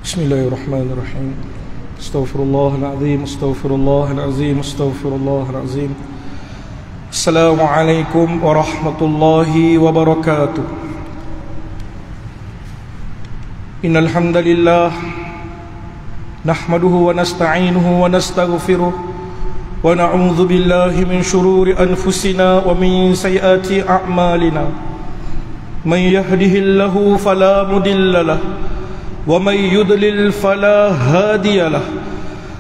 Bismillahirrahmanirrahim. Astaghfirullahaladzim, astaghfirullahaladzim, astaghfirullahaladzim. Assalamualaikum warahmatullahi wabarakatuh. Innal hamdalillah nahmaduhu wa nasta'inuhu wa nastaghfiruh wa na'udzu billahi min shururi anfusina wa min sayyiati a'malina. Man yahdihillahu fala mudilla lahu ومن يضلل فلا هادي له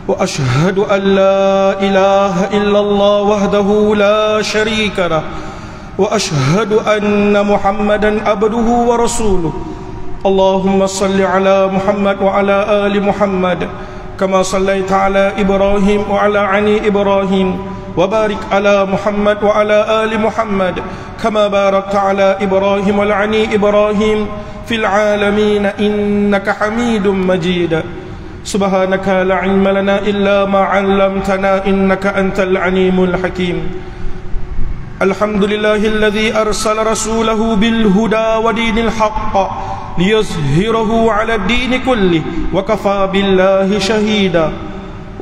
وأشهد أن لا إله إلا الله وحده لا شريك له وأشهد أن محمدا عبده ورسوله اللهم صل على محمد وعلى آل محمد كما صليت على إبراهيم وعلى آل إبراهيم وبارك على محمد وعلى آل محمد كما باركت على إبراهيم وعلى آل إبراهيم في العالمين إنك حميد مجيد سبحانك لا علم لنا إلا ما علمتنا إنك أنت العليم الحكيم الحمد لله الذي أرسل رسوله بالهدى ودين الحق ليظهره على الدين كله وكفى بالله شهيدا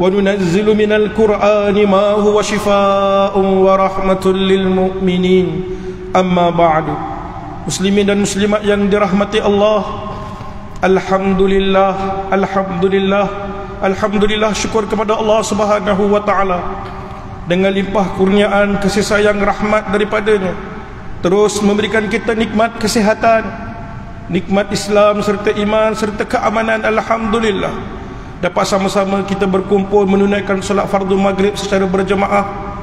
وننزل من القرآن ما هو شفاء ورحمة للمؤمنين أما بعد Muslimin dan muslimat yang dirahmati Allah, Alhamdulillah, Alhamdulillah, Alhamdulillah, syukur kepada Allah Subhanahu wa ta'ala dengan limpah kurniaan kasih sayang rahmat daripadanya, terus memberikan kita nikmat kesihatan, nikmat Islam serta iman serta keamanan. Alhamdulillah dapat sama-sama kita berkumpul menunaikan solat fardu maghrib secara berjemaah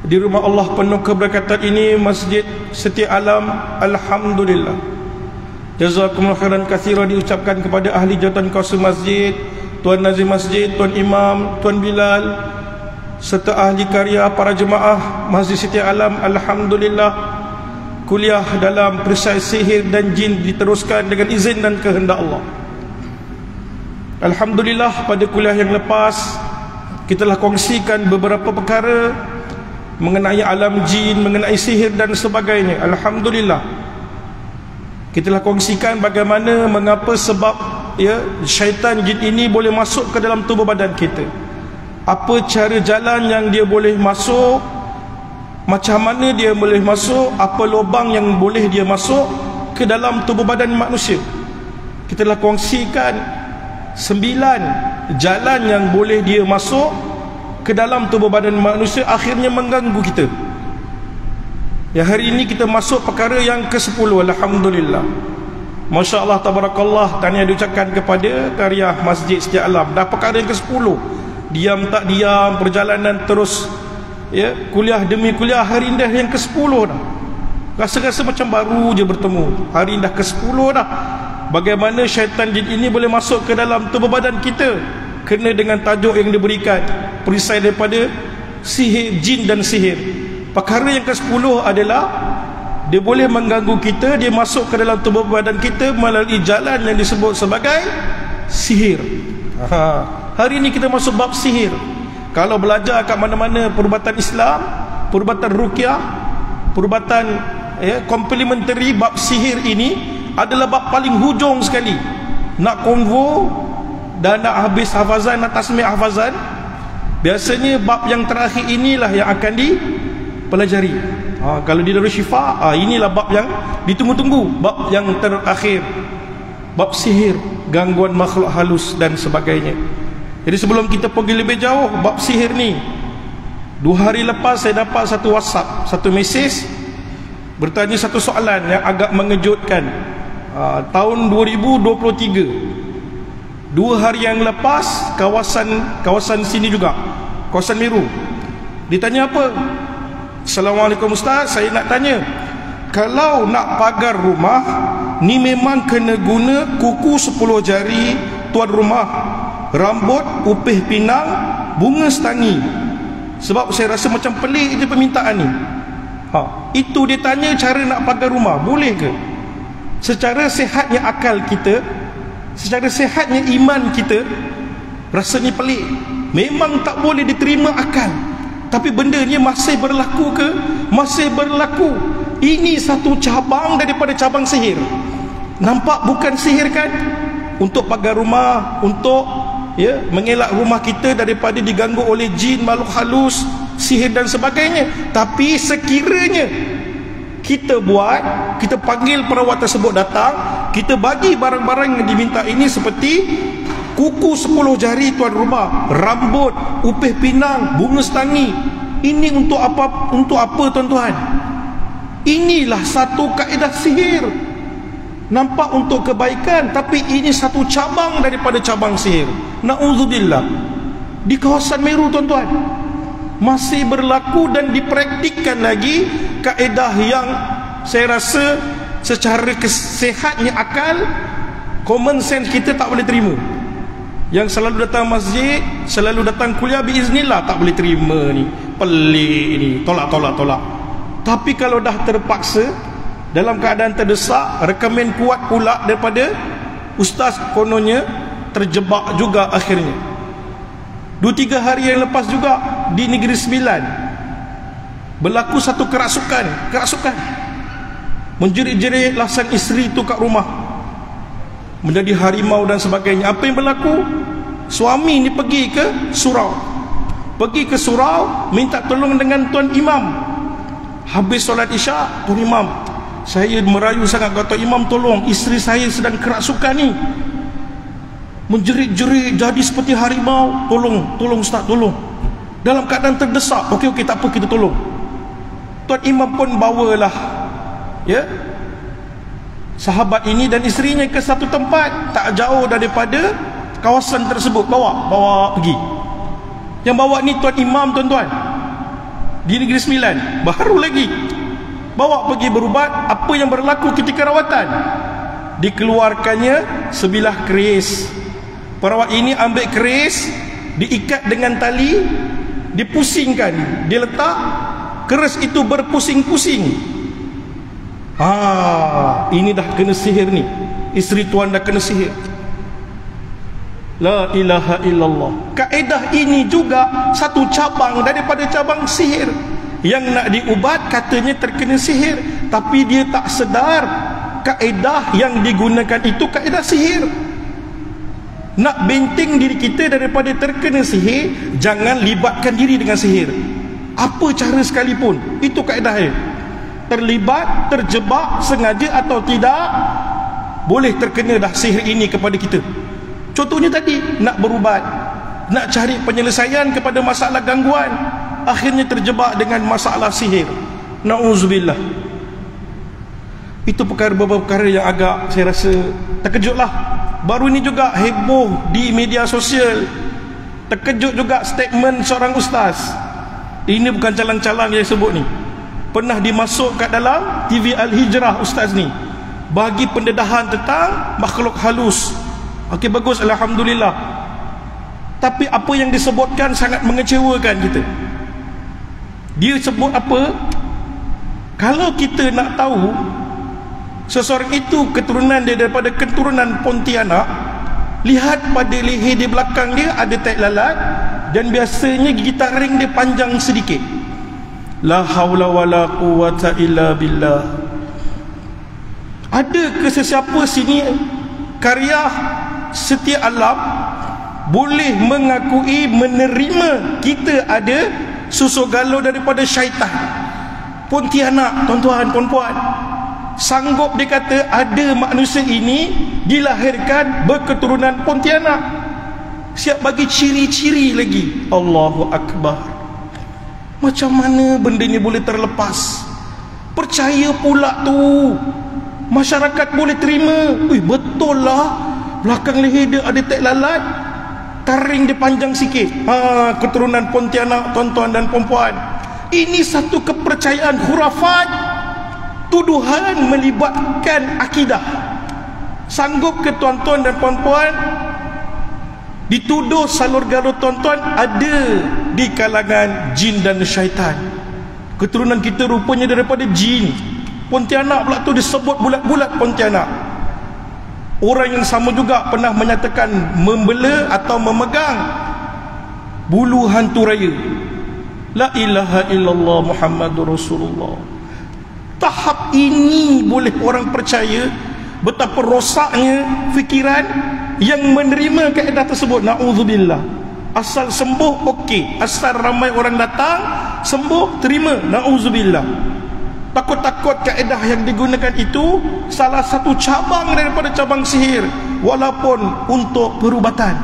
di rumah Allah penuh keberkatan ini, Masjid Setia Alam. Alhamdulillah, jazakumullah khairan katsira diucapkan kepada ahli jawatan kuasa masjid, Tuan Nazim Masjid, Tuan Imam, Tuan Bilal serta ahli karya para jemaah Masjid Setia Alam. Alhamdulillah, kuliah dalam perisai sihir dan jin diteruskan dengan izin dan kehendak Allah. Alhamdulillah, pada kuliah yang lepas kita telah kongsikan beberapa perkara mengenai alam jin, mengenai sihir dan sebagainya. Alhamdulillah, kita telah kongsikan bagaimana, mengapa, sebab syaitan jin ini boleh masuk ke dalam tubuh badan kita, apa cara jalan yang dia boleh masuk, macam mana dia boleh masuk, apa lubang yang boleh dia masuk ke dalam tubuh badan manusia. Kita telah kongsikan 9 jalan yang boleh dia masuk ke dalam tubuh badan manusia, akhirnya mengganggu kita. Ya, hari ini kita masuk perkara yang ke-10. Alhamdulillah, Masya Allah, Tabarakallah. Tahniah diucapkan kepada karya Masjid Setia Alam. Dah perkara yang ke-10, diam tak diam, perjalanan terus, kuliah demi kuliah. Hari ini dah yang ke-10 dah. Rasa-rasa macam baru je bertemu. Hari ini dah ke-10 dah. Bagaimana syaitan jin ini boleh masuk ke dalam tubuh badan kita, kena dengan tajuk yang diberikan, perisai daripada sihir, jin dan sihir. Perkara yang ke-10 adalah dia boleh mengganggu kita, dia masuk ke dalam tubuh badan kita melalui jalan yang disebut sebagai sihir. Hari ini kita masuk bab sihir. Kalau belajar kat mana-mana perubatan Islam, perubatan ruqyah, perubatan komplementari, bab sihir ini adalah bab paling hujung sekali. Nak konvo dan nak habis hafazan, nak tasmih hafazan, biasanya bab yang terakhir inilah yang akan dipelajari. Kalau di Darul Syifa, inilah bab yang ditunggu-tunggu, bab yang terakhir, bab sihir, gangguan makhluk halus dan sebagainya. Jadi sebelum kita pergi lebih jauh bab sihir ni, 2 hari lepas saya dapat satu WhatsApp, satu mesej bertanya satu soalan yang agak mengejutkan. Tahun 2023, 2 hari yang lepas, kawasan sini juga, kawasan Meru, ditanya apa? Assalamualaikum Ustaz, saya nak tanya, kalau nak pagar rumah ni memang kena guna kuku 10 jari tuan rumah, rambut, upih pinang, bunga setangi. Sebab saya rasa macam pelik je permintaan ni. Itu dia tanya cara nak pagar rumah, boleh ke? Secara sihatnya akal kita, secara sihatnya iman kita, rasanya pelik. Memang tak boleh diterima akal, tapi benda ni masih berlaku ke? Masih berlaku. Ini satu cabang daripada cabang sihir. Nampak bukan sihir kan? untuk pagar rumah, untuk mengelak rumah kita daripada diganggu oleh jin, makhluk halus, sihir dan sebagainya. Tapi sekiranya kita buat, kita panggil perawat tersebut datang, kita bagi barang-barang yang diminta ini seperti kuku 10 jari tuan rumah, rambut, upih pinang, bunga setangi. Ini untuk apa? Untuk apa tuan-tuan? Inilah satu kaedah sihir. Nampak untuk kebaikan, tapi ini satu cabang daripada cabang sihir. Na'udzubillah. Di kawasan Meru tuan-tuan masih berlaku dan dipraktikkan lagi kaedah yang saya rasa secara kesehatnya akal, common sense kita tak boleh terima. Yang selalu datang masjid, selalu datang kuliah biiznillah, tak boleh terima ni. Pelik ni, tolak. Tapi kalau dah terpaksa, dalam keadaan terdesak, rekomen kuat pula daripada ustaz, kononnya terjebak juga akhirnya. 2-3 hari yang lepas juga di Negeri Sembilan berlaku satu kerasukan menjerit-jerit lasan isteri tu kat rumah, menjadi harimau dan sebagainya. Apa yang berlaku? Suami ni pergi ke surau, minta tolong dengan tuan imam. Habis solat isyak, tuan imam, saya merayu sangat, kata imam tolong, isteri saya sedang kerasukan ni, menjerit-jerit jadi seperti harimau. Tolong ustaz, tolong. Dalam keadaan terdesak. Okey, tak apa, kita tolong. Tuan imam pun bawalah sahabat ini dan isterinya ke satu tempat tak jauh daripada kawasan tersebut. Bawa pergi. Yang bawa ni tuan imam tuan-tuan, di Negeri Sembilan, baru lagi bawa pergi berubat. Apa yang berlaku ketika rawatan? Dikeluarkannya sebilah keris. Perawat ini ambil keris, diikat dengan tali, dipusingkan, dia letak, keris itu berpusing-pusing. Ini dah kena sihir ni, isteri tuan dah kena sihir. La ilaha illallah. Kaedah ini juga satu cabang daripada cabang sihir. Yang nak diubat katanya terkena sihir, tapi dia tak sedar kaedah yang digunakan itu kaedah sihir. Nak benteng diri kita daripada terkena sihir, jangan libatkan diri dengan sihir. Apa cara sekalipun, itu kaedahnya. Terlibat, terjebak, sengaja atau tidak, boleh terkena dah sihir ini kepada kita. Contohnya tadi, nak berubat, nak cari penyelesaian kepada masalah gangguan, akhirnya terjebak dengan masalah sihir. Na'udzubillah. Itu beberapa perkara yang agak saya rasa terkejutlah. Baru ini juga heboh di media sosial. Terkejut juga statement seorang ustaz. Ini bukan calang-calang yang sebut ni, pernah dimasuk kat dalam TV Al-Hijrah ustaz ni, bagi pendedahan tentang makhluk halus. Okey, bagus, alhamdulillah. Tapi apa yang disebutkan sangat mengecewakan kita. Dia sebut apa? Kalau kita nak tahu seseorang itu keturunan dia daripada keturunan Pontianak, lihat pada leher di belakang dia ada tai lalat, dan biasanya gigi taring dia panjang sedikit. La haula wala quwata illa billah. Ada ke sesiapa sini karya setia alam boleh mengakui, menerima kita ada susu galau daripada syaitan Pontianak? Tuan-tuan, puan-puan, sanggup dia kata ada manusia ini dilahirkan berketurunan Pontianak? Siap bagi ciri-ciri lagi. Allahu Akbar. Macam mana benda ni boleh terlepas? Percaya pula tu, masyarakat boleh terima. Betul lah, belakang leher dia ada tai lalat, taring dia panjang sikit. Keturunan Pontianak, tuan-tuan dan puan-puan. Ini satu kepercayaan khurafat, tuduhan melibatkan akidah. Sanggup ke tuan-tuan dan puan-puan dituduh salur garut tuan-tuan ada di kalangan jin dan syaitan? Keturunan kita rupanya daripada jin. Pontianak pula tu disebut bulat-bulat Pontianak. Orang yang sama juga pernah menyatakan membela atau memegang bulu hantu raya. La ilaha illallah Muhammadur Rasulullah. Tahap ini boleh orang percaya betapa rosaknya fikiran yang menerima kaedah tersebut. Na'udzubillah. Asal sembuh okey, asal ramai orang datang sembuh, terima, na'udzubillah. Takut-takut kaedah yang digunakan itu salah satu cabang daripada cabang sihir, walaupun untuk perubatan.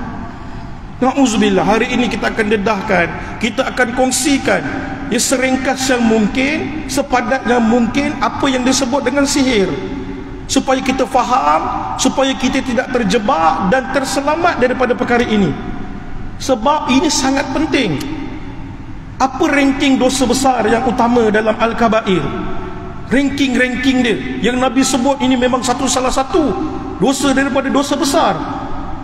Na'udzubillah. Hari ini kita akan dedahkan, kita akan kongsikan seringkas yang mungkin, sepadat yang mungkin apa yang disebut dengan sihir, supaya kita faham, supaya kita tidak terjebak dan terselamat daripada perkara ini. Sebab ini sangat penting. Apa ranking dosa besar yang utama dalam Al-Kabair? Ranking dia yang Nabi sebut ini memang salah satu dosa daripada dosa besar.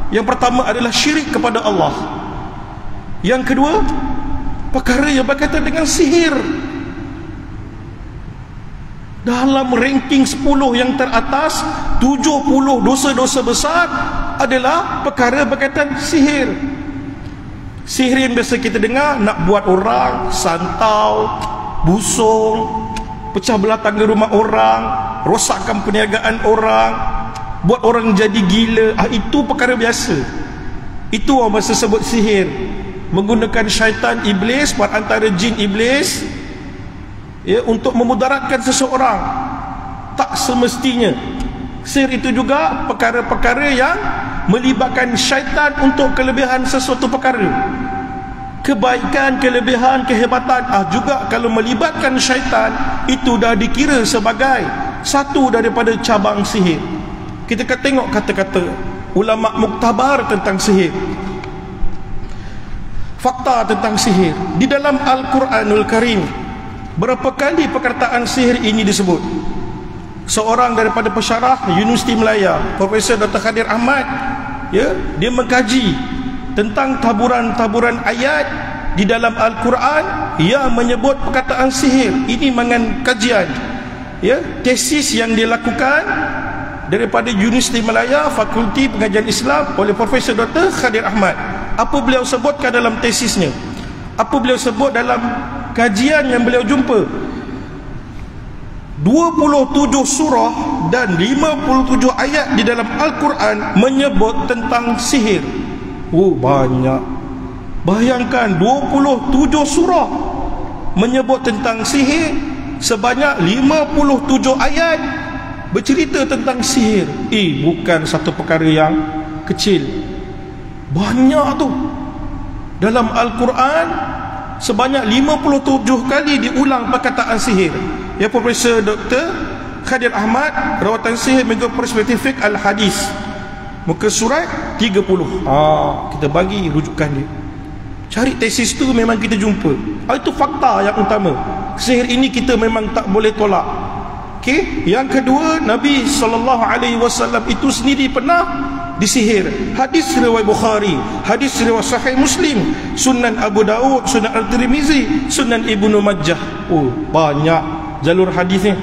Yang pertama adalah syirik kepada Allah. Yang kedua, perkara yang berkaitan dengan sihir. Dalam ranking 10 yang teratas, 70 dosa-dosa besar adalah perkara berkaitan sihir. Sihir yang biasa kita dengar, nak buat orang santau, busung, pecah belah tangga rumah orang, rosakkan perniagaan orang, buat orang jadi gila. Itu perkara biasa. Itu orang biasa sebut sihir. Menggunakan syaitan iblis, antara jin iblis, untuk memudaratkan seseorang. Tak semestinya. Sihir itu juga perkara-perkara yang melibatkan syaitan untuk kelebihan sesuatu perkara. Kebaikan, kelebihan, kehebatan juga kalau melibatkan syaitan, itu dah dikira sebagai satu daripada cabang sihir. Kita akan tengok kata-kata ulama muktabar tentang sihir, fakta tentang sihir. Di dalam Al-Quranul Karim, berapa kali perkataan sihir ini disebut? Seorang daripada pensyarah Universiti Melaya, Profesor Dr. Khadir Ahmad, dia mengkaji tentang taburan-taburan ayat di dalam Al-Quran yang menyebut perkataan sihir. Ini mengenai kajian, tesis yang dilakukan daripada Universiti Melaya, Fakulti Pengajian Islam, oleh Profesor Dr. Khadir Ahmad. Apa beliau sebutkan dalam tesisnya? Apa beliau sebut dalam kajian yang beliau jumpa? 27 surah dan 57 ayat di dalam Al-Quran menyebut tentang sihir. Banyak. Bayangkan 27 surah menyebut tentang sihir, sebanyak 57 ayat bercerita tentang sihir. Bukan satu perkara yang kecil. Banyak tu. Dalam Al-Quran sebanyak 57 kali diulang perkataan sihir. Profesor Dr. Khadir Ahmad, rawatan sihir mengikut perspektif fiqh al-hadis, muka surat 30. Kita bagi rujukan dia. Cari tesis tu memang kita jumpa. Itu fakta yang utama. Sihir ini kita memang tak boleh tolak. Yang kedua, Nabi SAW itu sendiri pernah disihir. Hadis riwayat Bukhari, hadis riwayat Sahih Muslim, Sunan Abu Daud, Sunan Al-Tirmizi, Sunan Ibnu Majah. Banyak jalur hadisnya.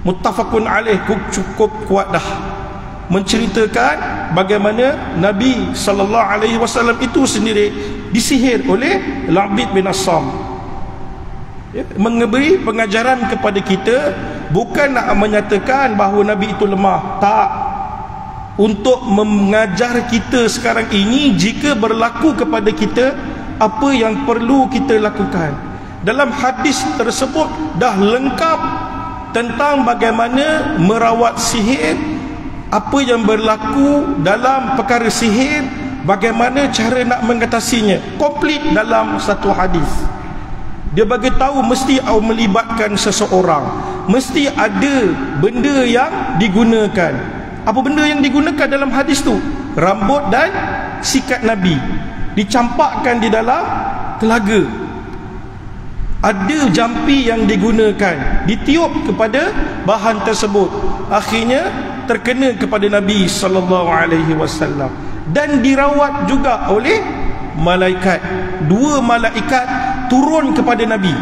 Muttafaqun alaih, cukup kuat dah, menceritakan bagaimana Nabi SAW itu sendiri disihir oleh Labid bin Assam. Memberi pengajaran kepada kita, bukan nak menyatakan bahawa Nabi itu lemah. Tak. Untuk mengajar kita sekarang ini, jika berlaku kepada kita, apa yang perlu kita lakukan. Dalam hadis tersebut dah lengkap tentang bagaimana merawat sihir, apa yang berlaku dalam perkara sihir, bagaimana cara nak mengatasinya. Komplit dalam satu hadis. Dia bagi tahu mesti melibatkan seseorang, mesti ada benda yang digunakan. Apa benda yang digunakan dalam hadis tu? Rambut dan sikat Nabi dicampakkan di dalam telaga. Ada jampi yang digunakan, ditiup kepada bahan tersebut, akhirnya terkena kepada Nabi SAW. Dan dirawat juga oleh malaikat. 2 malaikat turun kepada Nabi,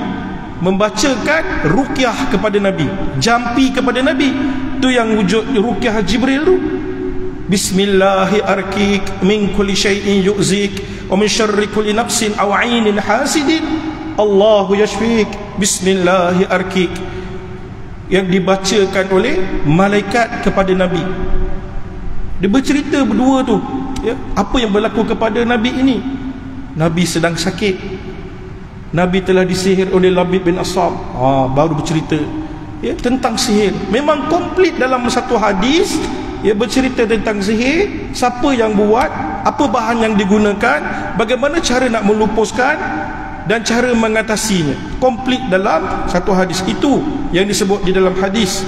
membacakan ruqyah kepada Nabi, jampi kepada Nabi. Itu yang wujud ruqyah Jibril tu. Bismillahi arkik min kulli syai'in yu'zik wa min syarri kulli nafsin aw 'ainin hasidin Allahu yashfik. Bismillahi arkik, yang dibacakan oleh malaikat kepada Nabi. Dia bercerita berdua tu, ya, apa yang berlaku kepada Nabi ini. Nabi sedang sakit, Nabi telah disihir oleh Labid bin Asam. Baru bercerita, ya, tentang sihir. Memang komplit dalam satu hadis, ya, bercerita tentang sihir, siapa yang buat, apa bahan yang digunakan, bagaimana cara nak melupuskan, dan cara mengatasinya. Komplit dalam satu hadis. Itu yang disebut di dalam hadis,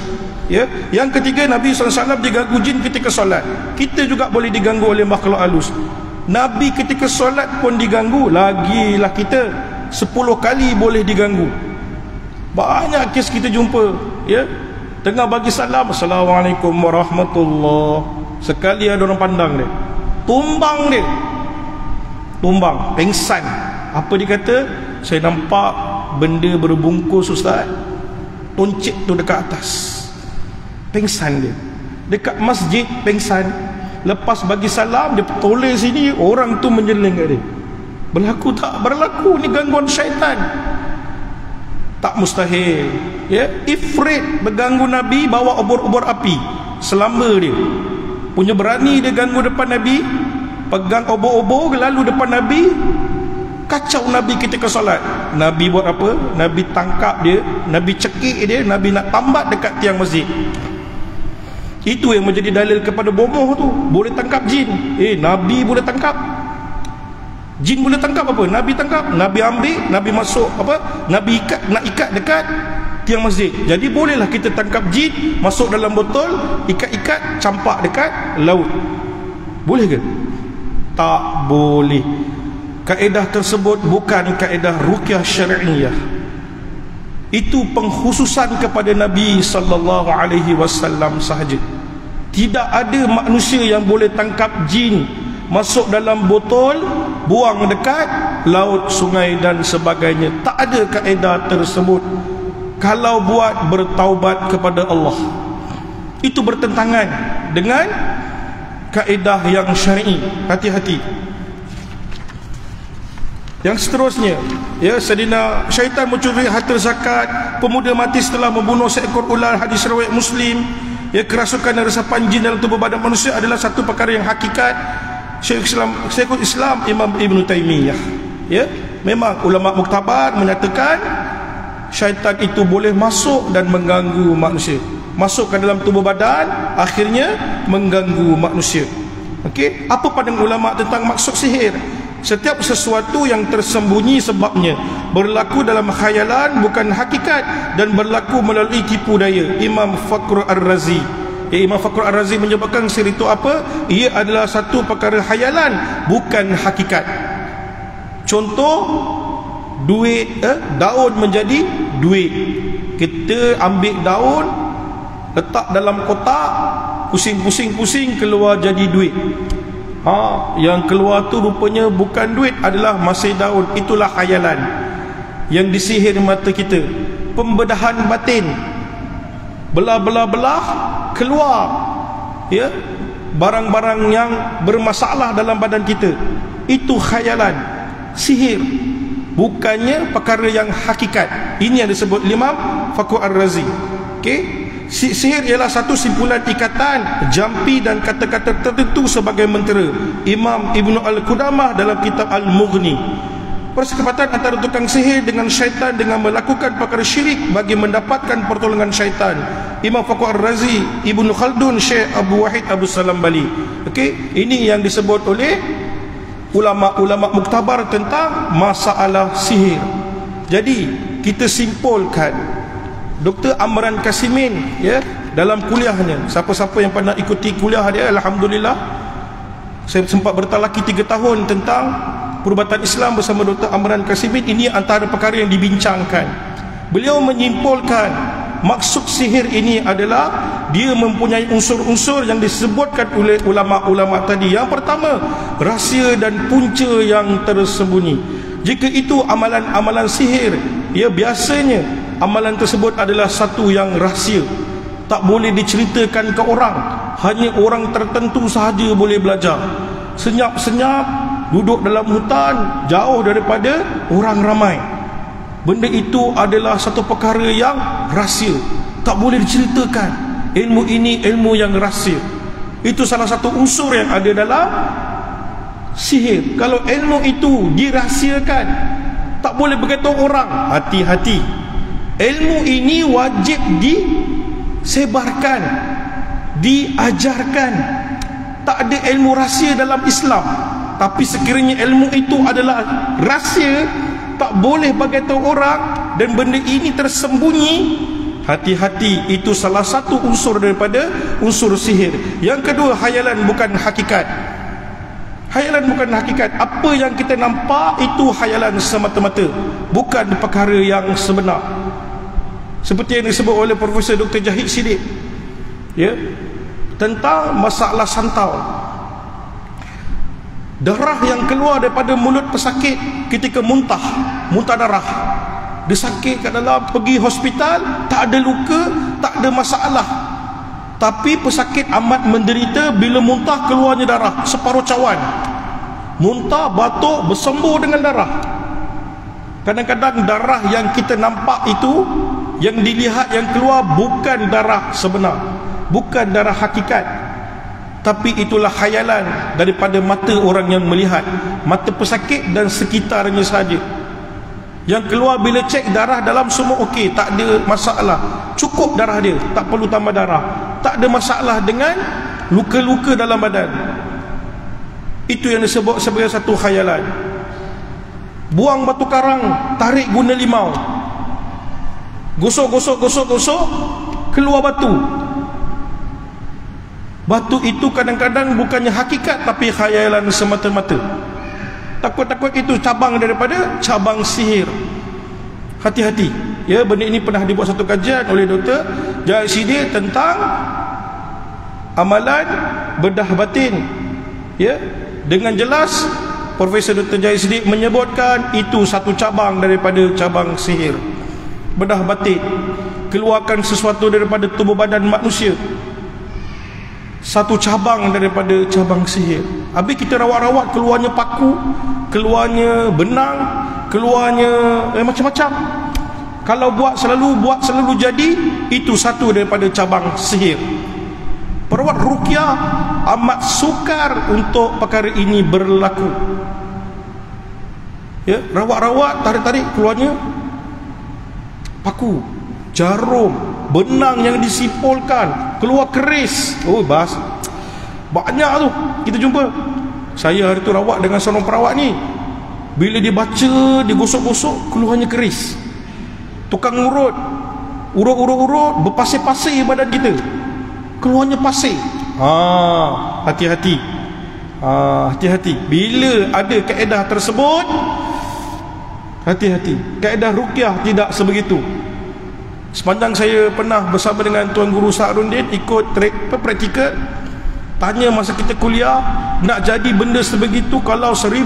ya. Yang ketiga, Nabi SAW diganggu jin ketika solat. Kita juga boleh diganggu oleh makhluk halus. Nabi ketika solat pun diganggu, lagilah kita 10 kali boleh diganggu. Banyak kes kita jumpa, ya, tengah bagi salam, Assalamualaikum warahmatullahi, sekali ada orang pandang dia, tumbang dia, tumbang, pengsan. Apa dia kata? Saya nampak benda berbungkus ustaz, tuncit tu dekat atas. Pengsan dia dekat masjid, pengsan. Lepas bagi salam, dia toleh sini, orang tu menjeling kat dia. Berlaku tak? Berlaku. Ni gangguan syaitan. Tak mustahil, ya. Ifrit berganggu Nabi, bawa obor-obor api selamba dia. Punya berani dia ganggu depan Nabi, pegang obor-obor lalu depan Nabi, kacau Nabi ketika solat. Nabi buat apa? Nabi tangkap dia, Nabi cekik dia, Nabi nak tambat dekat tiang masjid. Itu yang menjadi dalil kepada bomoh tu. Boleh tangkap jin. Nabi boleh tangkap jin, boleh tangkap apa? Nabi tangkap, Nabi ambil, Nabi masuk apa? Nabi ikat, nak ikat dekat tiang masjid. Jadi bolehlah kita tangkap jin, masuk dalam botol, ikat-ikat, campak dekat laut. Boleh ke? Tak boleh. Kaedah tersebut bukan kaedah ruqyah syar'iyah. Itu pengkhususan kepada Nabi sallallahu alaihi wasallam sahaja. Tidak ada manusia yang boleh tangkap jin, masuk dalam botol, buang dekat laut, sungai dan sebagainya. Tak ada kaedah tersebut. Kalau buat, bertaubat kepada Allah. Itu bertentangan dengan kaedah yang syar'i. Hati-hati. Yang seterusnya, ya, Sayyidina syaitan mencuri harta zakat, pemuda mati setelah membunuh seekor ular, hadis riwayat Muslim. Ya, kerasukan dan resapan jin dalam tubuh badan manusia adalah satu perkara yang hakikat. Syekhul Islam Imam Ibn Taymiyah, ya, memang ulama muktabar menyatakan syaitan itu boleh masuk dan mengganggu manusia, masuk ke dalam tubuh badan, akhirnya mengganggu manusia. Okey, apa pandangan ulama tentang maksud sihir? Setiap sesuatu yang tersembunyi sebabnya, berlaku dalam khayalan bukan hakikat, dan berlaku melalui tipu daya. Imam Fakhr Ar-Razi, Imam Fakhr Ar-Razi menyebutkan sihir itu apa? Ia adalah satu perkara khayalan, bukan hakikat. Contoh, duit, daun menjadi duit. Kita ambil daun, letak dalam kotak, pusing-pusing-pusing, keluar jadi duit. Yang keluar tu rupanya bukan duit, adalah masih daun. Itulah khayalan yang disihir mata kita. Pembedahan batin, belah-belah-belah, keluar, ya, barang-barang yang bermasalah dalam badan kita. Itu khayalan, sihir, bukannya perkara yang hakikat. Ini yang disebut Imam Fakhr Ar-Razi. Okey, sihir ialah satu simpulan ikatan, jampi dan kata-kata tertentu sebagai mentera. Imam Ibnu Al-Qudamah dalam kitab Al-Mughni. Persekepatan antara tukang sihir dengan syaitan dengan melakukan perkara syirik bagi mendapatkan pertolongan syaitan. Imam Fakhr Ar-Razi, Ibnu Khaldun, Syekh Abu Wahid Abu Salam Bali. Okey, ini yang disebut oleh ulama-ulama muktabar tentang masalah sihir. Jadi kita simpulkan, Dr. Amran Kasimin, ya, dalam kuliahnya, siapa-siapa yang pernah ikuti kuliah dia, alhamdulillah, saya sempat bertalaki 3 tahun tentang perubatan Islam bersama Dr. Amran Kasimin. Ini antara perkara yang dibincangkan. Beliau menyimpulkan maksud sihir ini adalah dia mempunyai unsur-unsur yang disebutkan oleh ulama-ulama tadi. Yang pertama, rahsia dan punca yang tersembunyi. Jika itu amalan-amalan sihir, ya, biasanya amalan tersebut adalah satu yang rahsia, tak boleh diceritakan ke orang, hanya orang tertentu sahaja boleh belajar. Senyap-senyap, duduk dalam hutan, jauh daripada orang ramai. Benda itu adalah satu perkara yang rahsia, tak boleh diceritakan. Ilmu ini ilmu yang rahsia. Itu salah satu unsur yang ada dalam sihir. Kalau ilmu itu dirahsiakan, tak boleh beritahu orang, hati-hati. Ilmu ini wajib disebarkan, diajarkan. Tak ada ilmu rahsia dalam Islam. Tapi sekiranya ilmu itu adalah rahsia, tak boleh beritahu orang, dan benda ini tersembunyi, hati-hati. Itu salah satu unsur daripada unsur sihir. Yang kedua, khayalan bukan hakikat. Khayalan bukan hakikat. Apa yang kita nampak itu khayalan semata-mata, bukan perkara yang sebenar. Seperti yang disebut oleh Profesor Dr. Jahid Siddiq, ya, tentang masalah santau. Darah yang keluar daripada mulut pesakit ketika muntah darah, dia sakit kat dalam, pergi hospital, tak ada luka, tak ada masalah. Tapi pesakit amat menderita bila muntah keluarnya darah separuh cawan. Muntah, batuk, bersembur dengan darah. Kadang-kadang darah yang kita nampak itu, yang dilihat, yang keluar, bukan darah sebenar, bukan darah hakikat, tapi itulah khayalan daripada mata orang yang melihat, mata pesakit dan sekitarnya saja. Yang keluar bila cek darah dalam semua okey, tak ada masalah, cukup darah dia, tak perlu tambah darah, tak ada masalah dengan luka-luka dalam badan. Itu yang disebut sebagai satu khayalan. Buang batu karang, tarik guna limau, gosok, keluar batu. Batu itu kadang-kadang bukannya hakikat, tapi khayalan semata-mata. Takut-takut itu cabang daripada cabang sihir. Hati-hati, ya. Benda ini pernah dibuat satu kajian oleh Dr. Jahid Siddiq tentang amalan bedah batin, ya. Dengan jelas Profesor Dr. Jahid Siddiq menyebutkan itu satu cabang daripada cabang sihir. Bedah batin, keluarkan sesuatu daripada tubuh badan manusia, satu cabang daripada cabang sihir. Habis kita rawat-rawat, keluarnya paku, keluarnya benang, keluarnya macam-macam. Kalau buat selalu jadi, itu satu daripada cabang sihir. Perawat ruqyah amat sukar untuk perkara ini berlaku, ya. Rawat-rawat, tarik-tarik, keluarnya paku, jarum, benang yang disipulkan, keluar keris. Oh, banyak tu kita jumpa. Saya hari tu rawat dengan seorang perawat ni, bila dia baca, dia gosok-gosok, keluarnya keris. Tukang urut, berpasir-pasir badan kita, keluarnya pasir. Hati-hati. Hati-hati. Bila ada kaedah tersebut, hati-hati. Kaedah ruqyah tidak sebegitu. Sepanjang saya pernah bersama dengan Tuan Guru Sa'ruddin ikut praktikal, tanya masa kita kuliah, nak jadi benda sebegitu kalau 1000,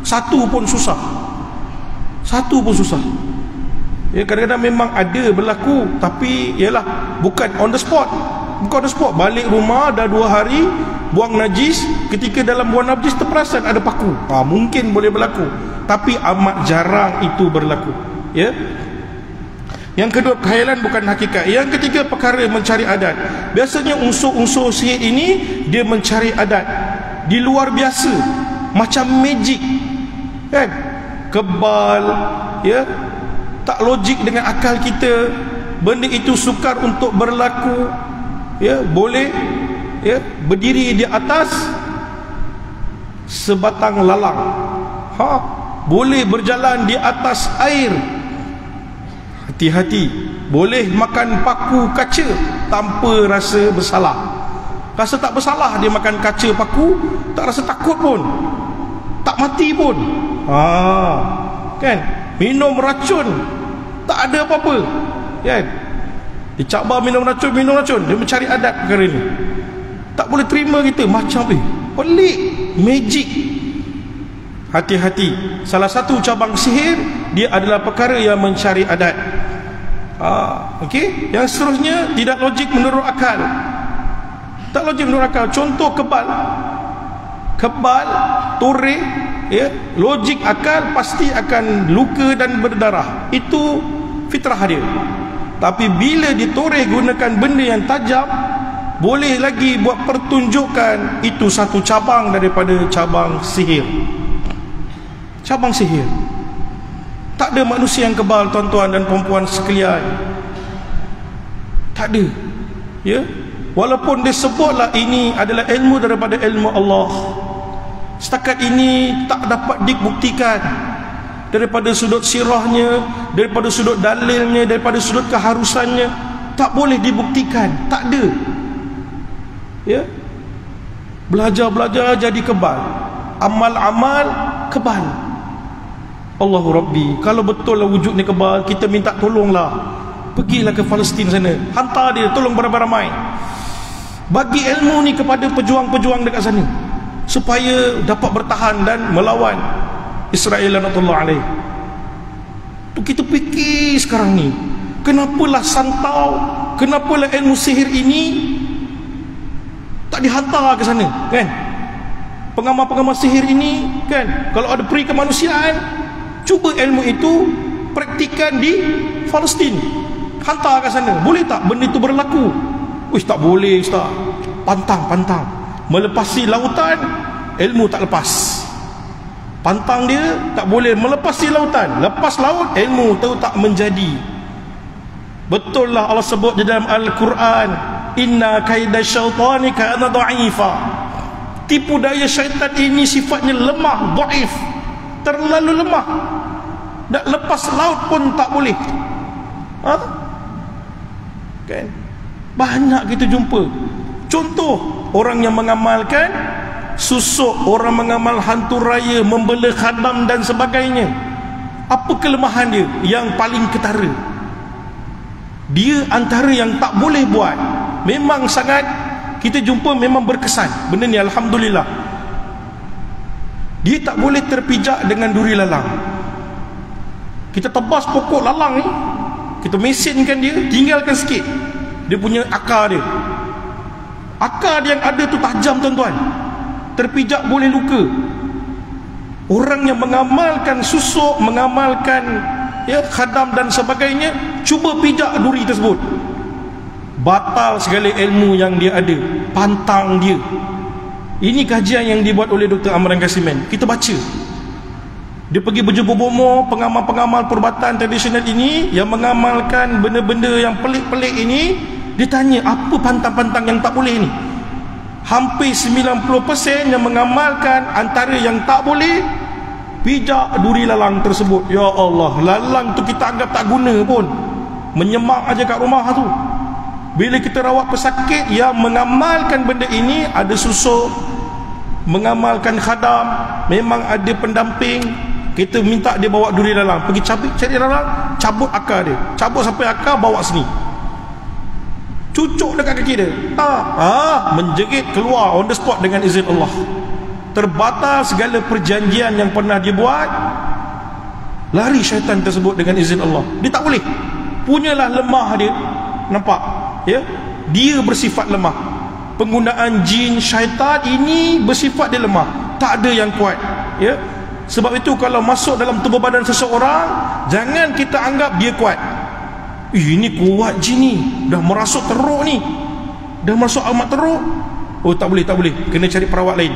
satu pun susah. Satu pun susah. Ya, kadang-kadang memang ada berlaku, tapi ialah bukan on the spot. Bukan on the spot. Balik rumah dah 2 hari, buang najis, ketika dalam buang najis terperasan ada paku. Mungkin boleh berlaku, tapi amat jarang itu berlaku, ya. Yang kedua, khayalan bukan hakikat. Yang ketiga, perkara mencari adat. Biasanya unsur-unsur sihir ini dia mencari adat di luar biasa, macam magic, kan? Kebal, ya, tak logik dengan akal kita. Benda itu sukar untuk berlaku, ya. Boleh, ya, berdiri di atas sebatang lalang, boleh berjalan di atas air. Hati-hati. Boleh makan paku kaca tanpa rasa bersalah. Rasa tak bersalah dia makan kaca paku, tak rasa takut pun, tak mati pun. Kan? Minum racun, tak ada apa-apa, kan? Dicabar minum racun, dia mencari adat perkara ni. Tak boleh terima kita, macam pelik, magic. Hati-hati. Salah satu cabang sihir dia adalah perkara yang mencari adat. Okey. Yang seterusnya tidak logik menurut akal. Tak logik menurut akal. Contoh kebal, toreh, ya, logik akal pasti akan luka dan berdarah. Itu fitrah dia. Tapi bila ditoreh gunakan benda yang tajam, boleh lagi buat pertunjukan. Itu satu cabang daripada cabang sihir. Cabang sihir. Tak ada manusia yang kebal, tuan-tuan dan perempuan sekalian. Tak ada. Ya, walaupun disebutlah ini adalah ilmu daripada ilmu Allah, setakat ini tak dapat dibuktikan daripada sudut sirahnya, daripada sudut dalilnya, daripada sudut keharusannya. Tak boleh dibuktikan. Tak ada. Ya, belajar jadi kebal, amal-amal kebal. Allahu Rabbi, kalau betul lah wujud ni kebal, kita minta tolonglah, pergilah ke Palestin sana, hantar dia, tolong beramai-ramai, bagi ilmu ni kepada pejuang-pejuang dekat sana, supaya dapat bertahan dan melawan Israel lanatullah alaih. Tu kita fikir sekarang ni, kenapalah santau, kenapalah ilmu sihir ini tak dihantar ke sana, kan? Pengamal-pengamal sihir ini, kan, kalau ada peri kemanusiaan, cuba ilmu itu praktikan di Palestin, hantar ke sana. Boleh tak benda itu berlaku? Uish, tak boleh Ustaz. Pantang. Melepasi lautan, ilmu tak lepas. Pantang dia, tak boleh melepasi lautan. Lepas laut, ilmu tahu tak menjadi. Betul lah Allah sebut di dalam Al-Quran, inna kaida syaitani kana dha'ifa. Tipu daya syaitan ini sifatnya lemah, dhaif, terlalu lemah. Nak lepas laut pun tak boleh. Kan? Banyak kita jumpa contoh orang yang mengamalkan susuk, orang mengamal hantu raya, membela khadam dan sebagainya. Apa kelemahan dia? Yang paling ketara, dia antara yang tak boleh buat. Memang sangat kita jumpa, memang berkesan benda ni, alhamdulillah. Dia tak boleh terpijak dengan duri lalang. Kita tebas pokok lalang ni, kita mesinkan dia, tinggalkan sikit, dia punya akar dia. Akar dia yang ada tu tajam, tuan-tuan. Terpijak boleh luka. Orang yang mengamalkan susuk, mengamalkan khadam dan sebagainya, cuba pijak duri tersebut, batal segala ilmu yang dia ada. Pantang dia. Ini kajian yang dibuat oleh Dr. Amran Kasimen. Kita baca. Dia pergi berjumpa bomo pengamal-pengamal perubatan tradisional ini yang mengamalkan benda-benda yang pelik-pelik ini. Dia tanya, apa pantang-pantang yang tak boleh ni? Hampir 90% yang mengamalkan antara yang tak boleh pijak duri lalang tersebut. Ya Allah, lalang tu kita anggap tak guna pun, menyemak aja kat rumah tu. Bila kita rawat pesakit yang mengamalkan benda ini, ada susuk, mengamalkan khadam, memang ada pendamping, kita minta dia bawa duri lalang, pergi cari lalang, cabut akar dia, cabut sampai akar, bawa sini, cucuk dekat kaki dia, menjerit, keluar on the spot dengan izin Allah. Terbatal segala perjanjian yang pernah dia buat, lari syaitan tersebut dengan izin Allah. Dia tak boleh, punyalah lemah dia. Nampak? Ya, dia bersifat lemah. Penggunaan jin syaitan ini bersifat dia lemah, tak ada yang kuat. Ya, sebab itu kalau masuk dalam tubuh badan seseorang, jangan kita anggap dia kuat. Ini kuat jin ni, dah merasuk teruk ni, dah masuk amat teruk. Oh, tak boleh, kena cari perawat lain.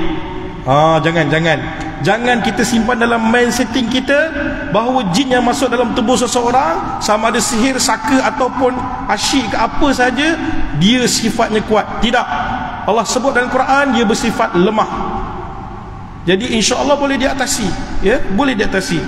Jangan kita simpan dalam mind setting kita bahawa jin yang masuk dalam tubuh seseorang, sama ada sihir, saka ataupun asyik ke apa saja, dia sifatnya kuat. Tidak. Allah sebut dalam Quran dia bersifat lemah. Jadi insya-Allah boleh diatasi, ya, boleh diatasi.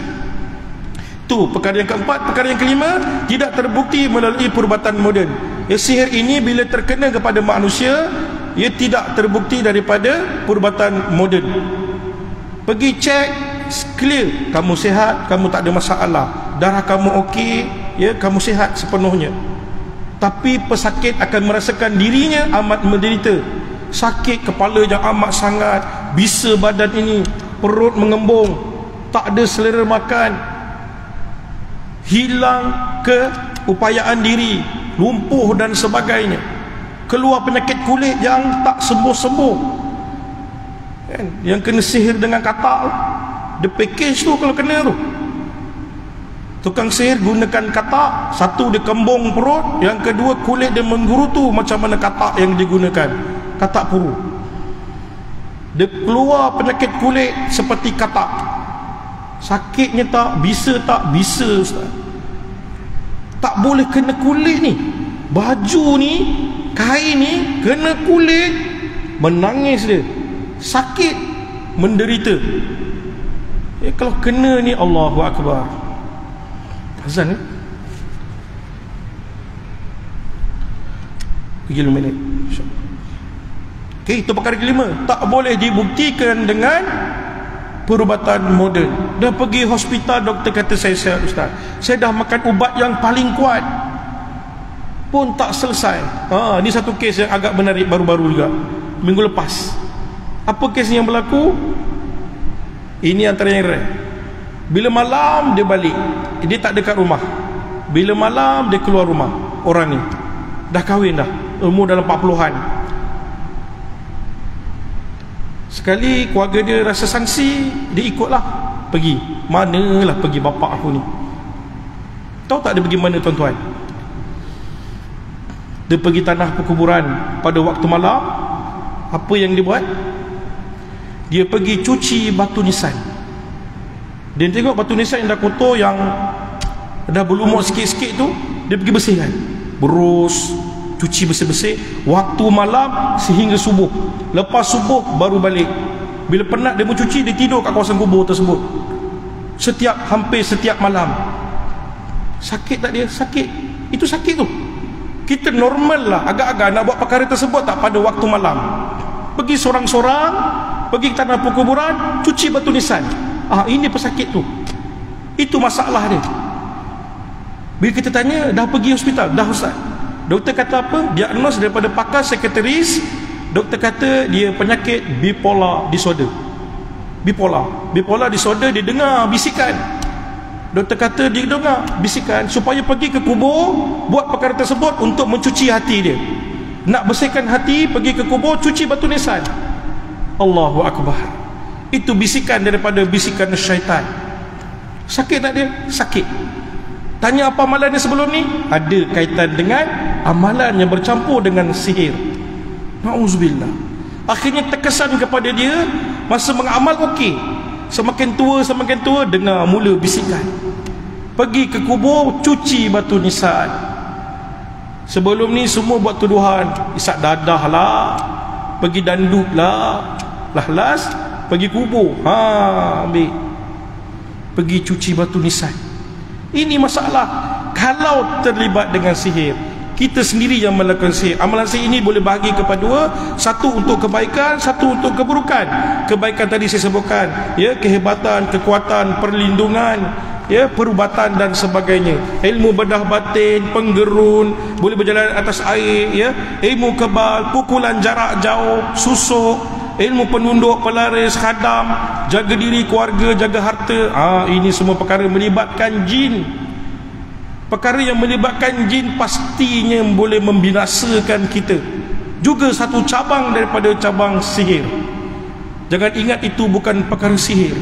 Tu perkara yang keempat. Perkara yang kelima, tidak terbukti melalui perubatan moden. Sihir ini bila terkena kepada manusia, ia tidak terbukti daripada perubatan moden. Pergi cek, clear, kamu sihat, kamu tak ada masalah, darah kamu okey, ya, kamu sihat sepenuhnya. Tapi pesakit akan merasakan dirinya amat menderita. Sakit kepala yang amat sangat, bisa badan ini, perut mengembung, tak ada selera makan, hilang keupayaan diri, lumpuh dan sebagainya, keluar penyakit kulit yang tak sembuh-sembuh, kan? Yang kena sihir dengan katak, the package tu kalau kena tu, Tukang sihir gunakan katak. Satu dia kembung perut, yang kedua kulit dia menggerutu. Macam mana katak yang digunakan? Katak puru. Dia keluar penyakit kulit seperti katak. Sakitnya tak? Bisa tak? Bisa, Ustaz. Tak boleh kena kulit ni. Baju ni, kain ni kena kulit, menangis dia, sakit, menderita. Kalau kena ni, Allahu Akbar. Azan ni pergi 5 minit. Okey, itu perkara kelima. Tak boleh dibuktikan dengan perubatan moden. Dah pergi hospital, doktor kata saya sihat, Ustaz, saya dah makan ubat yang paling kuat pun tak selesai. Ni satu kes yang agak menarik baru-baru juga, minggu lepas. Apa kes yang berlaku? Ini antara yang rare. Bila malam dia balik, dia tak dekat rumah. Bila malam dia keluar rumah. Orang ni dah kahwin dah, umur dalam 40-an. Sekali keluarga dia rasa sangsi, dia ikutlah pergi. Manalah pergi bapak aku ni. Tahu tak dia pergi mana, tuan-tuan? Dia pergi tanah perkuburan pada waktu malam. Apa yang dia buat? Dia pergi cuci batu nisan. Dia tengok batu nisan yang dah kotor, yang dah berlumut sikit-sikit tu, dia pergi bersihkan. Berus, cuci bersih-bersih waktu malam sehingga subuh. Lepas subuh baru balik. Bila penat dia mencuci, dia tidur kat kawasan kubur tersebut. Hampir setiap malam. Sakit tak dia? Sakit. Itu sakit tu. Kita normal lah agak-agak nak buat perkara tersebut tak pada waktu malam. Pergi sorang-sorang, pergi ke tanah perkuburan, cuci batu nisan. Ini pesakit tu. Itu masalah dia. Bila kita tanya, dah pergi hospital? Dah, Ustaz. Doktor kata apa? Diagnos daripada pakar sekretaris. Doktor kata dia penyakit bipolar disorder. Bipolar disorder, dia dengar bisikan. Doktor kata dia dengar bisikan supaya pergi ke kubur, buat perkara tersebut untuk mencuci hati dia. Nak bersihkan hati, pergi ke kubur, cuci batu nisan. Allahu Akbar. Itu bisikan daripada bisikan syaitan. Sakit tak dia? Sakit. Tanya apa amalan dia sebelum ni? Ada kaitan dengan amalan yang bercampur dengan sihir. Na'udzubillah. Akhirnya terkesan kepada dia. Masa mengamal okey, semakin tua dengar mula bisikan. Pergi ke kubur, cuci batu nisan. Sebelum ni semua buat tuduhan, isap dadah lah, pergi dandut lah, last pergi kubur, ambil, pergi cuci batu nisan. Ini masalah. Kalau terlibat dengan sihir, kita sendiri yang melakukan sihir. Amalan sihir ini boleh bahagi kepada dua. Satu untuk kebaikan, satu untuk keburukan. Kebaikan tadi saya sebutkan, ya, kehebatan, kekuatan, perlindungan, ya, perubatan dan sebagainya. Ilmu bedah batin, penggerun, boleh berjalan atas air, ya, ilmu kebal, pukulan jarak jauh, susuk, ilmu penunduk, pelaris, khadam, jaga diri keluarga, jaga harta. Ini semua perkara melibatkan jin. Perkara yang melibatkan jin pastinya boleh membinasakan kita. Juga satu cabang daripada cabang sihir. Jangan ingat itu bukan perkara sihir.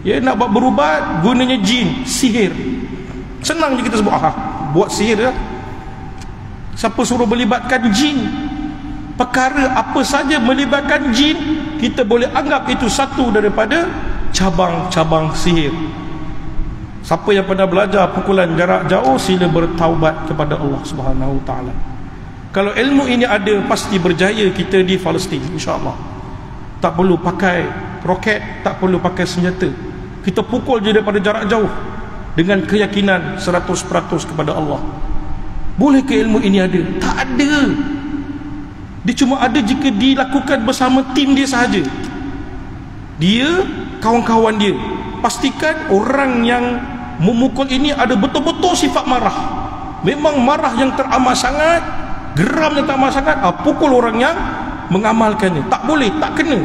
Ya, nak buat berubat gunanya jin, sihir. Senang je kita sebut, buat sihir ya. Siapa suruh melibatkan jin? Perkara apa saja melibatkan jin, kita boleh anggap itu satu daripada cabang-cabang sihir. Siapa yang pernah belajar pukulan jarak jauh, sila bertaubat kepada Allah Subhanahu Taala. Kalau ilmu ini ada, pasti berjaya kita di Palestin, insya-Allah. Tak perlu pakai roket, tak perlu pakai senjata. Kita pukul je daripada jarak jauh dengan keyakinan 100% kepada Allah. Boleh ke ilmu ini ada? Tak ada. Dia cuma ada jika dilakukan bersama tim dia sahaja. Dia, kawan-kawan dia. Pastikan orang yang memukul ini ada betul-betul sifat marah. Memang marah yang teramat sangat, geram yang teramat sangat, pukul orang yang mengamalkannya. Tak boleh, tak kena.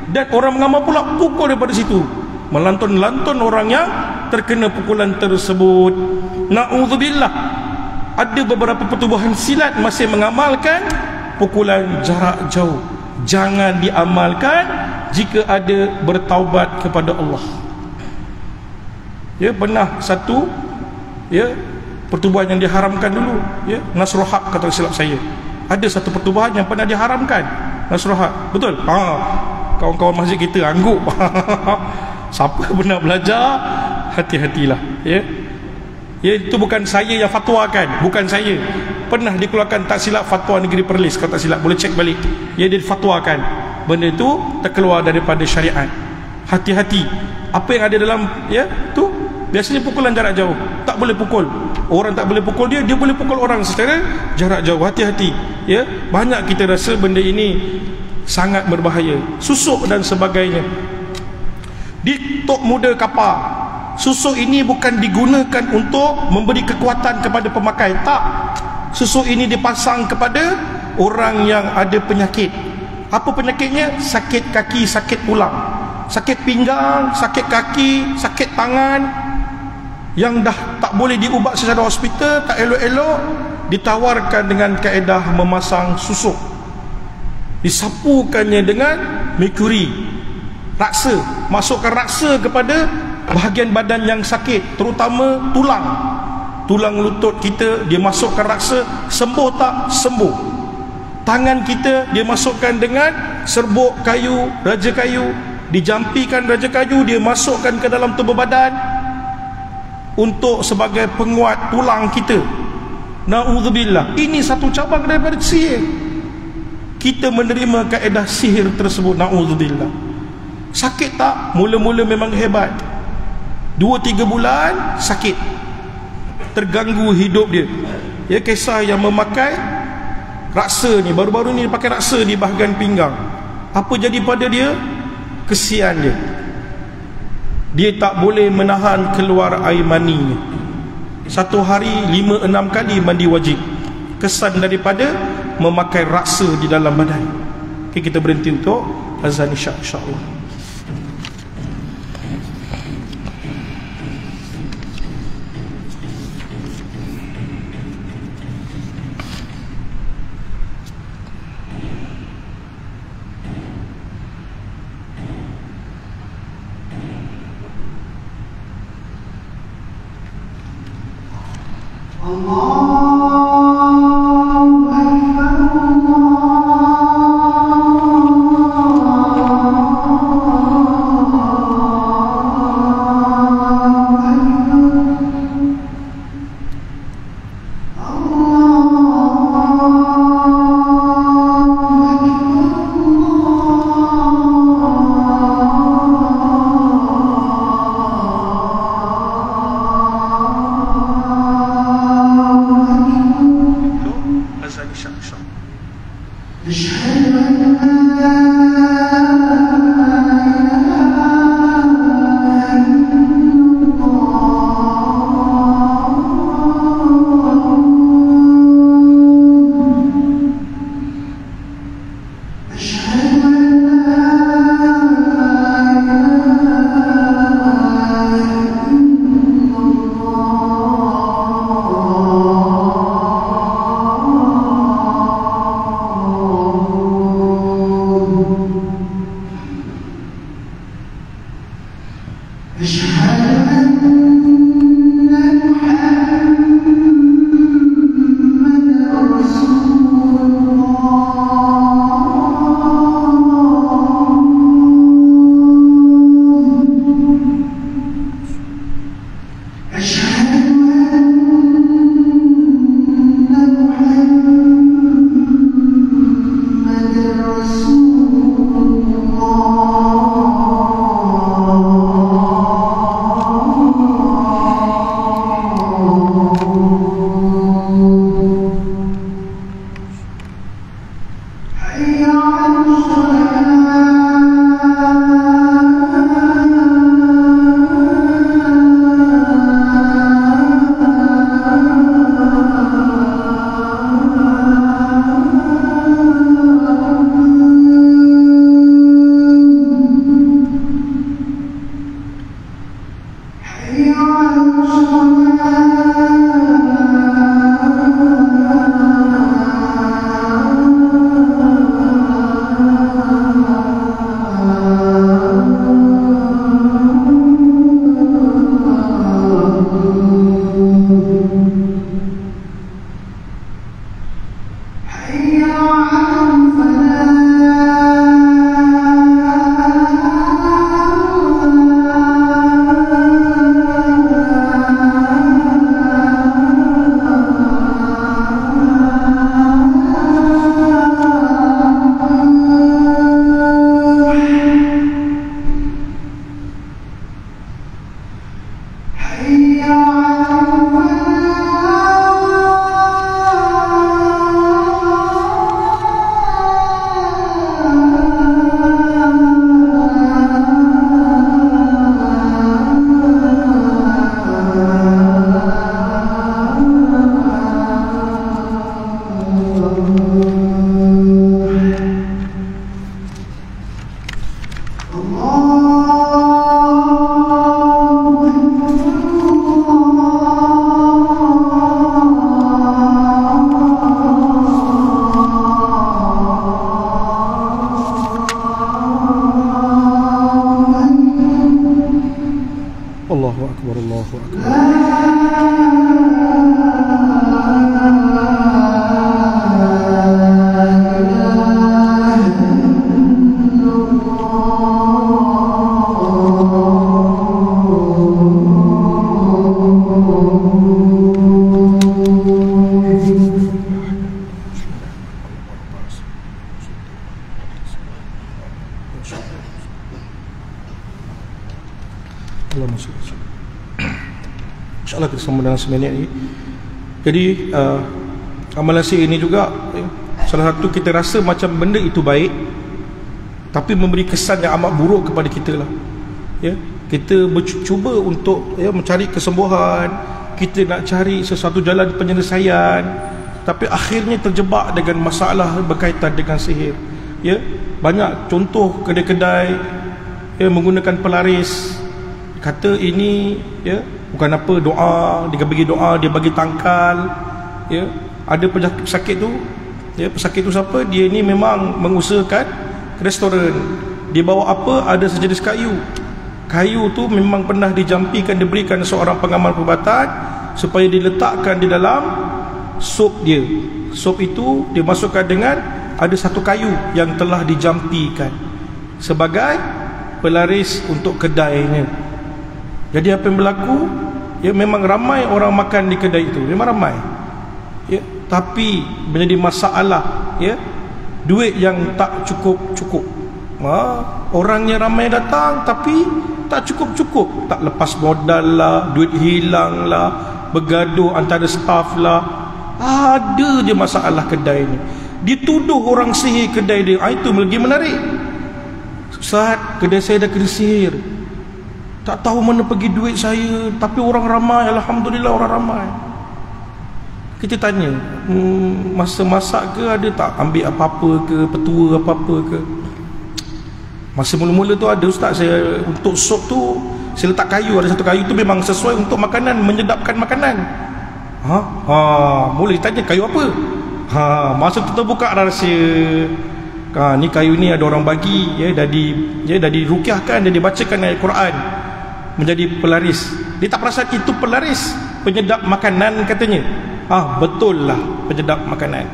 Dan orang mengamal pula pukul daripada situ. Melantun-lantun orang yang terkena pukulan tersebut. Na'udzubillah. Ada beberapa pertubuhan silat masih mengamalkan pukulan jarak jauh. Jangan diamalkan jika ada bertaubat kepada Allah. Ya, pernah satu ya pertubuhan yang diharamkan dulu, ya, Nasrul Haq kata silap saya. Ada satu pertubuhan yang pernah diharamkan, Nasrul Haq. Betul? Kawan-kawan masjid kita angguk. Siapa pernah belajar, hati-hatilah, ya. Ya, itu bukan saya yang fatwakan, bukan saya. Pernah dikeluarkan tak silap fatwa Negeri Perlis, kalau tak silap boleh cek balik. Ya, dia difatwakan. Benda itu terkeluar daripada syariat. Hati-hati. Apa yang ada dalam ya tu biasanya pukulan jarak jauh. Tak boleh pukul. Orang tak boleh pukul dia, dia boleh pukul orang secara jarak jauh. Hati-hati. Ya, banyak kita rasa benda ini sangat berbahaya. Susuk dan sebagainya. Di tok muda kapal. Susuk ini bukan digunakan untuk memberi kekuatan kepada pemakai. Tak. Susuk ini dipasang kepada orang yang ada penyakit. Apa penyakitnya? Sakit kaki, sakit tulang, sakit pinggang, sakit kaki, sakit tangan, yang dah tak boleh diubat secara hospital, tak elok-elok, ditawarkan dengan kaedah memasang susuk. Disapukannya dengan merkuri, raksa. Masukkan raksa kepada bahagian badan yang sakit, terutama tulang. Tulang lutut kita dia masukkan raksa, sembuh tak? Sembuh. Tangan kita dia masukkan dengan serbuk kayu, raja kayu, dijampikan raja kayu, dia masukkan ke dalam tubuh badan untuk sebagai penguat tulang kita. Na'udzubillah. Ini satu cabang daripada sihir. Kita menerima kaedah sihir tersebut. Na'udzubillah. Sakit tak? Mula-mula memang hebat. 2-3 bulan sakit, terganggu hidup dia. Ya, kisah yang memakai raksa ni, baru-baru ni dia pakai raksa di bahagian pinggang. Apa jadi pada dia? Kesian dia. Dia tak boleh menahan keluar air maninya. Satu hari 5-6 kali mandi wajib. Kesan daripada memakai raksa di dalam badan. Okay, kita berhenti untuk azan isya' insya-Allah. Allahu Akbar, Allahu Akbar. InsyaAllah kita sambung dalam seminit ni. Jadi amalan sihir ini juga salah satu kita rasa macam benda itu baik, tapi memberi kesan yang amat buruk kepada kita lah. Ya, kita cuba untuk mencari kesembuhan, kita nak cari sesuatu jalan penyelesaian, tapi akhirnya terjebak dengan masalah berkaitan dengan sihir. Ya, banyak contoh kedai-kedai menggunakan pelaris, kata ini bukan apa, doa, dia bagi doa, dia bagi tangkal. Ada pesakit tu, pesakit tu siapa, dia ni memang mengusahakan restoran, dia bawa apa, ada sejenis kayu tu memang pernah dijampikan, diberikan seorang pengamal perubatan supaya diletakkan di dalam sup dia. Sup itu dia masukkan dengan ada satu kayu yang telah dijampikan sebagai pelaris untuk kedainya. Jadi apa yang berlaku, memang ramai orang makan di kedai itu, memang ramai, tapi menjadi masalah, duit yang tak cukup. Orangnya ramai datang tapi tak cukup, tak lepas modal lah, duit hilang lah, bergaduh antara staf lah, ada je masalah kedai ni. Dituduh orang sihir kedai dia. Itu lagi menarik. Ustaz, kedai saya dah kena sihir, tak tahu mana pergi duit saya, tapi orang ramai, alhamdulillah orang ramai. Kita tanya, masa masak ke ada tak ambil apa-apa ke, petua apa-apa ke? Masa mula-mula tu ada, ustaz, saya untuk sup tu saya letak kayu, ada satu kayu tu memang sesuai untuk makanan, menyedapkan makanan. Mula tanya kayu apa? Masa tu terbuka rahsia. Ni kayu ni ada orang bagi, dah dirukyahkan, dah dibacakan ayat Quran, menjadi pelaris. Dia tak perasan itu pelaris, penyedap makanan katanya. Betul lah, penyedap makanan.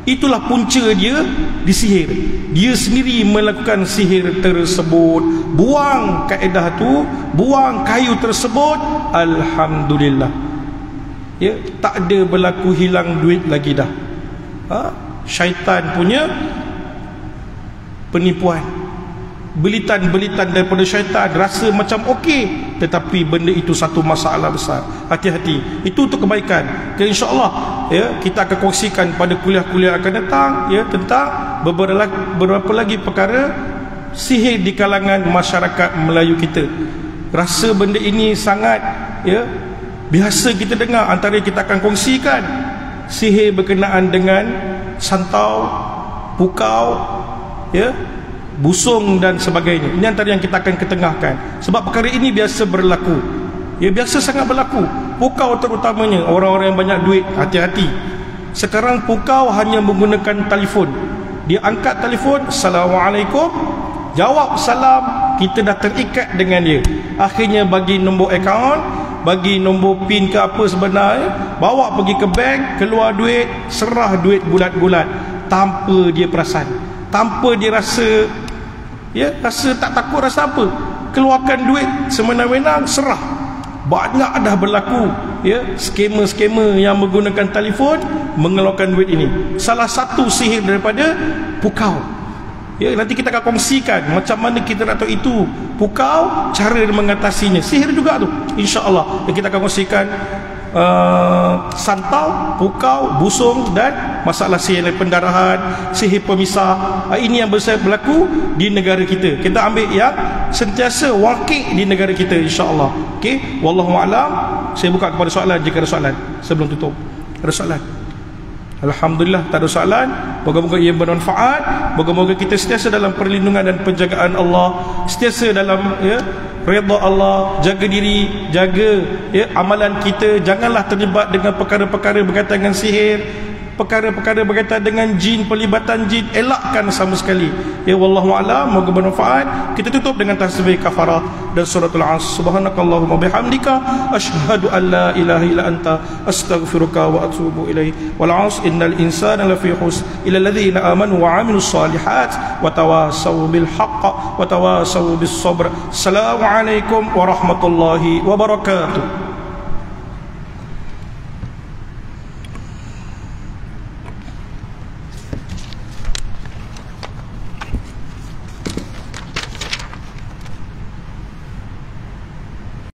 Itulah punca dia disihir. Dia sendiri melakukan sihir tersebut. Buang kaedah tu, buang kayu tersebut, alhamdulillah. Tak ada berlaku hilang duit lagi dah. Syaitan punya penipuan, belitan-belitan daripada syaitan, rasa macam okey, tetapi benda itu satu masalah besar. Hati-hati, itu untuk kebaikan. InsyaAllah kita akan kongsikan pada kuliah-kuliah akan datang tentang beberapa lagi perkara sihir di kalangan masyarakat Melayu kita. Rasa benda ini sangat biasa kita dengar. Antara kita akan kongsikan sihir berkenaan dengan santau, pukau, busung dan sebagainya. Ini antara yang kita akan ketengahkan, sebab perkara ini biasa berlaku, biasa sangat berlaku. Pukau terutamanya, orang-orang yang banyak duit, hati-hati. Sekarang pukau hanya menggunakan telefon. Dia angkat telefon, Assalamualaikum, jawab salam, kita dah terikat dengan dia. Akhirnya bagi nombor akaun, bagi nombor PIN ke apa sebenarnya, bawa pergi ke bank, keluar duit, serah duit bulat-bulat, tanpa dia perasan, tanpa dia rasa, rasa tak takut, rasa apa, keluarkan duit semena-mena, serah. Banyak dah berlaku skamer-skamer yang menggunakan telefon mengeluarkan duit ini. Salah satu sihir daripada pukau. Nanti kita akan kongsikan macam mana kita nak tahu itu pukau, cara mengatasinya. Sihir juga tu, insya-Allah kita akan kongsikan santau, pukau, busung dan masalah sihir pendarahan, sihir pemisah. Ini yang berlaku di negara kita. Kita ambil yang sentiasa waqi' di negara kita, insya-Allah. Okey, wallahu a'lam. Saya buka kepada soalan jika ada soalan sebelum tutup. Ada soalan? Alhamdulillah, tak ada soalan. Moga-moga ia bermanfaat. Moga-moga kita sentiasa dalam perlindungan dan penjagaan Allah, sentiasa dalam redha Allah, jaga diri, jaga amalan kita. Janganlah terlibat dengan perkara-perkara berkaitan dengan sihir, perkara-perkara berkaitan dengan jin, pelibatan jin, elakkan sama sekali. Wallahu a'lam. Moga bermanfaat. Kita tutup dengan tasbih kafarah dan suratul As. Subhanakallahumma bihamdika asyhadu an la ilaha illa anta astaghfiruka wa atubu ilaik. Wal 'asr innal insana lafi khusr illa alladhina amanu wa 'amilus solihat wa tawasaw bil haqq wa tawasaw bis sabr. Assalamualaikum warahmatullahi wabarakatuh.